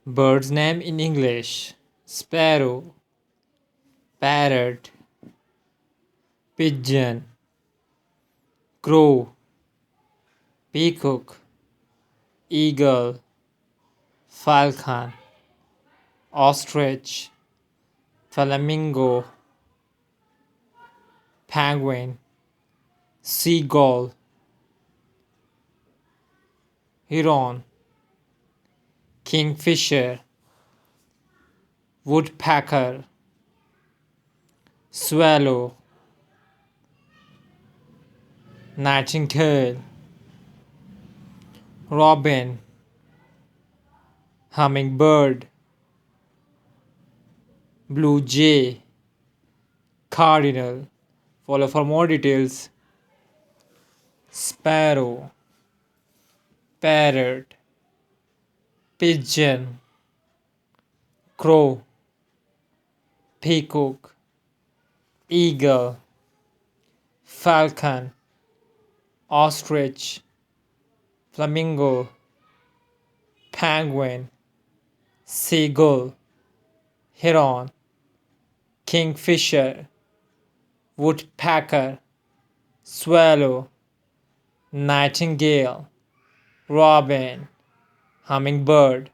Bird's name in English: sparrow, parrot, pigeon, crow, peacock, eagle, falcon, ostrich, flamingo, penguin, seagull, heron, kingfisher, woodpecker, swallow, nightingale, robin, hummingbird, blue jay, cardinal. Follow for more details. Sparrow, parrot, pigeon, crow, peacock, eagle, falcon, ostrich, flamingo, penguin, seagull, heron, kingfisher, woodpecker, swallow, nightingale, robin, hummingbird.